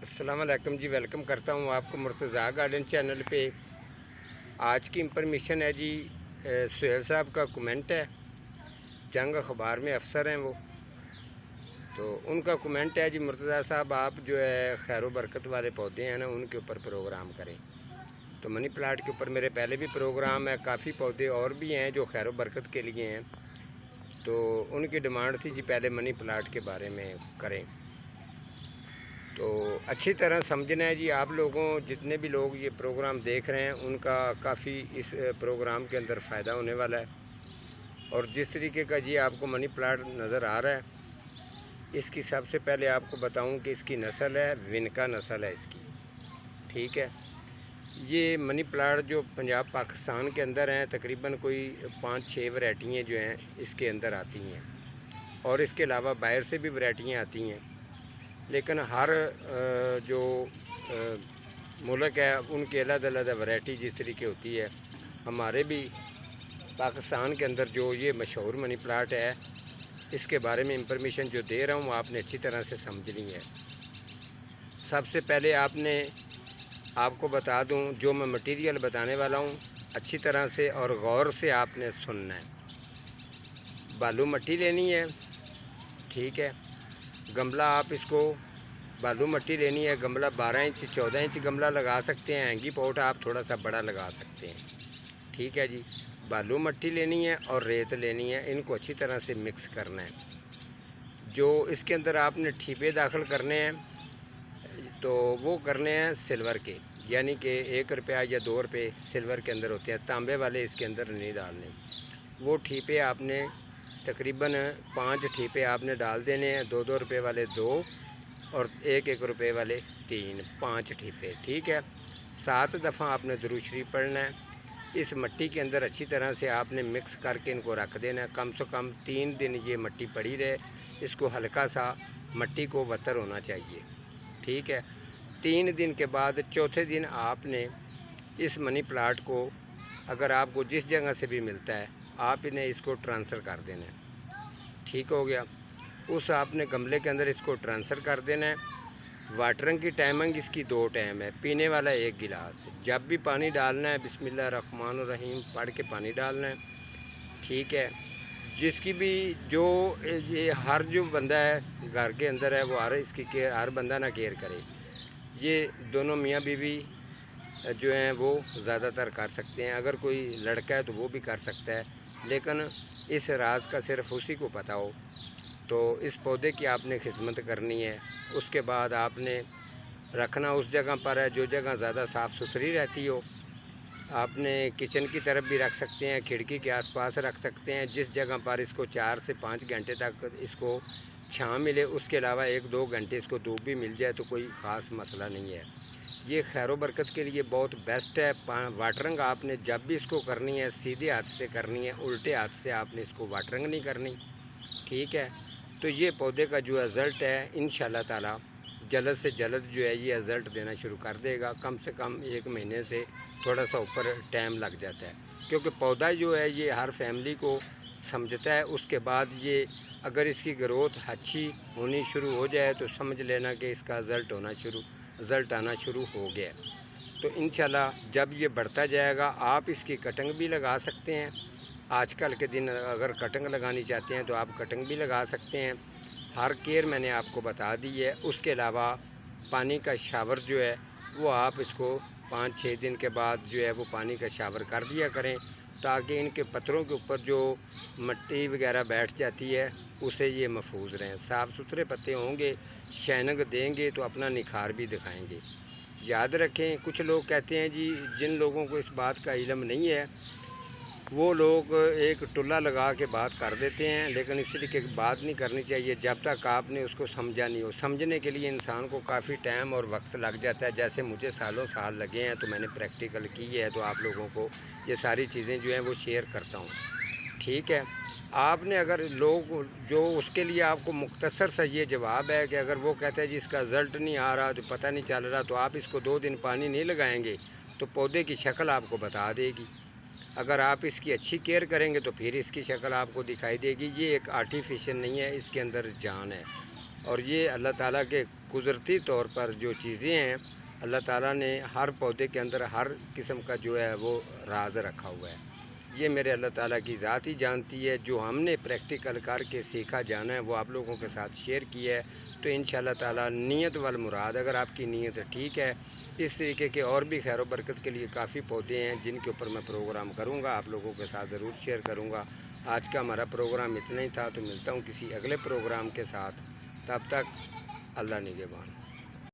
अस्सलाम वालेकुम जी। वेलकम करता हूँ आपको मुर्तज़ा गार्डन चैनल पे। आज की इंफॉर्मेशन है जी, सुहेल साहब का कमेंट है। जंग अखबार में अफसर हैं वो, तो उनका कमेंट है जी, मुर्तज़ा साहब आप जो है खैर बरकत वाले पौधे हैं ना, उनके ऊपर प्रोग्राम करें। तो मनी प्लांट के ऊपर मेरे पहले भी प्रोग्राम है, काफ़ी पौधे और भी हैं जो खैर बरकत के लिए हैं। तो उनकी डिमांड थी जी पहले मनी प्लांट के बारे में करें। तो अच्छी तरह समझना है जी, आप लोगों जितने भी लोग ये प्रोग्राम देख रहे हैं उनका काफ़ी इस प्रोग्राम के अंदर फ़ायदा होने वाला है। और जिस तरीके का जी आपको मनी प्लांट नज़र आ रहा है, इसकी सबसे पहले आपको बताऊं कि इसकी नस्ल है विनका नस्ल है इसकी। ठीक है, ये मनी प्लांट जो पंजाब पाकिस्तान के अंदर हैं, तकरीबन कोई 5-6 वैरायटियाँ जो हैं इसके अंदर आती हैं, और इसके अलावा बाहर से भी वैरायटियाँ आती हैं। लेकिन हर जो मुल्क है उनकी अलग अलग वैरायटी जिस तरीके होती है। हमारे भी पाकिस्तान के अंदर जो ये मशहूर मनी प्लांट है, इसके बारे में इंफॉर्मेशन जो दे रहा हूँ आपने अच्छी तरह से समझनी है। सबसे पहले आपको बता दूँ, जो मैं मटेरियल बताने वाला हूँ अच्छी तरह से और गौर से आपने सुनना है। बालू मट्टी लेनी है, ठीक है। गमला आप इसको बालू मट्टी लेनी है। गमला 12 इंच 14 इंच गमला लगा सकते हैं। हैंगी पॉट आप थोड़ा सा बड़ा लगा सकते हैं, ठीक है जी। बालू मट्टी लेनी है और रेत लेनी है, इनको अच्छी तरह से मिक्स करना है। जो इसके अंदर आपने ठीपे दाखिल करने हैं तो वो करने हैं सिल्वर के, यानी कि 1 रुपया या 2 रुपये सिल्वर के अंदर होते हैं, तांबे वाले इसके अंदर नहीं डालने। वो ठीपे आपने तकरीबन 5 ठीपे आपने डाल देने हैं, 2-2 रुपये वाले 2 और 1-1 रुपये वाले 3-5 ठीपे, ठीक है। 7 दफ़ा आपने दुरूद शरीफ पढ़ना है। इस मट्टी के अंदर अच्छी तरह से आपने मिक्स करके इनको रख देना है। कम से कम 3 दिन ये मट्टी पड़ी रहे, इसको हल्का सा मट्टी को वतर होना चाहिए, ठीक है। 3 दिन के बाद चौथे दिन आपने इस मनी प्लांट को, अगर आपको जिस जगह से भी मिलता है, आप इन्हें इसको ट्रांसफ़र कर देना है, ठीक हो गया। उस आपने गमले के अंदर इसको ट्रांसफ़र कर देना है। वाटरिंग की टाइमिंग इसकी 2 टाइम है, पीने वाला 1 गिलास। जब भी पानी डालना है बिस्मिल्लाहिर्रहमानिर्रहीम पढ़ के पानी डालना है, ठीक है। जिसकी भी जो ये हर जो बंदा है घर के अंदर है, वो हर इसकी केयर, हर बंदा ना केयर करे। ये दोनों मियाँ बीवी जो हैं वो ज़्यादातर कर सकते हैं। अगर कोई लड़का है तो वो भी कर सकता है, लेकिन इस राज का सिर्फ उसी को पता हो। तो इस पौधे की आपने खिदमत करनी है। उसके बाद आपने रखना उस जगह पर है जो जगह ज़्यादा साफ़ सुथरी रहती हो। आपने किचन की तरफ भी रख सकते हैं, खिड़की के आसपास रख सकते हैं, जिस जगह पर इसको 4 से 5 घंटे तक इसको छाँव मिले। उसके अलावा 1-2 घंटे इसको धूप भी मिल जाए तो कोई ख़ास मसला नहीं है। ये खैर बरकत के लिए बहुत बेस्ट है। वाटरिंग आपने जब भी इसको करनी है सीधे हाथ से करनी है, उल्टे हाथ से आपने इसको वाटरिंग नहीं करनी, ठीक है। तो ये पौधे का जो रिज़ल्ट है इंशाल्लाह ताला जल्द से जल्द जो है ये रिज़ल्ट देना शुरू कर देगा। कम से कम 1 महीने से थोड़ा सा ऊपर टाइम लग जाता है, क्योंकि पौधा जो है ये हर फैमिली को समझता है। उसके बाद ये अगर इसकी ग्रोथ अच्छी होनी शुरू हो जाए तो समझ लेना कि इसका रिज़ल्ट आना शुरू हो गया। तो इंशाल्लाह जब ये बढ़ता जाएगा आप इसकी कटिंग भी लगा सकते हैं। आजकल के दिन अगर कटिंग लगानी चाहते हैं तो आप कटिंग भी लगा सकते हैं। हर केयर मैंने आपको बता दी है। उसके अलावा पानी का शावर जो है वो आप इसको 5-6 दिन के बाद जो है वो पानी का शावर कर दिया करें, ताकि इनके पत्तों के ऊपर जो मिट्टी वगैरह बैठ जाती है उसे ये महफूज रहें। साफ़ सुथरे पत्ते होंगे, शाइनिंग देंगे तो अपना निखार भी दिखाएंगे। याद रखें, कुछ लोग कहते हैं जी, जिन लोगों को इस बात का इल्म नहीं है वो लोग एक टुल्ला लगा के बात कर देते हैं, लेकिन इस तरीके की बात नहीं करनी चाहिए जब तक आपने उसको समझा नहीं हो। समझने के लिए इंसान को काफ़ी टाइम और वक्त लग जाता है। जैसे मुझे सालों साल लगे हैं, तो मैंने प्रैक्टिकल की है, तो आप लोगों को ये सारी चीज़ें जो हैं वो शेयर करता हूँ, ठीक है। आपने अगर लोग जो उसके लिए आपको मुख्तसर सा ये जवाब है कि अगर वो कहते हैं जी इसका रिज़ल्ट नहीं आ रहा, तो पता नहीं चल रहा, तो आप इसको 2 दिन पानी नहीं लगाएंगे तो पौधे की शक्ल आपको बता देगी। अगर आप इसकी अच्छी केयर करेंगे तो फिर इसकी शक्ल आपको दिखाई देगी। ये एक आर्टिफिशियल नहीं है, इसके अंदर जान है, और ये अल्लाह ताला के قدرتی طور پر جو چیزیں ہیں اللہ تعالیٰ نے ہر پودے کے اندر ہر قسم کا جو ہے وہ راز رکھا ہوا ہے. یہ میرے اللہ تعالیٰ کی ذات ہی جانتی ہے. جو ہم نے پریکٹیکل کر کے سیکھا جانا ہے وہ آپ لوگوں کے ساتھ شیئر کیا ہے. تو انشاءاللہ تعالیٰ نیت والمراد، اگر آپ کی نیت ٹھیک ہے، اس طریقے کے اور بھی خیر و برکت کے لیے کافی پودے ہیں جن کے اوپر میں پروگرام کروں گا، آپ لوگوں کے ساتھ ضرور شیئر کروں گا. آج کا ہمارا پروگرام اتنا ہی تھا، تو ملتا ہوں کسی اگلے پروگرام کے ساتھ. تب تک اللہ نگہبان.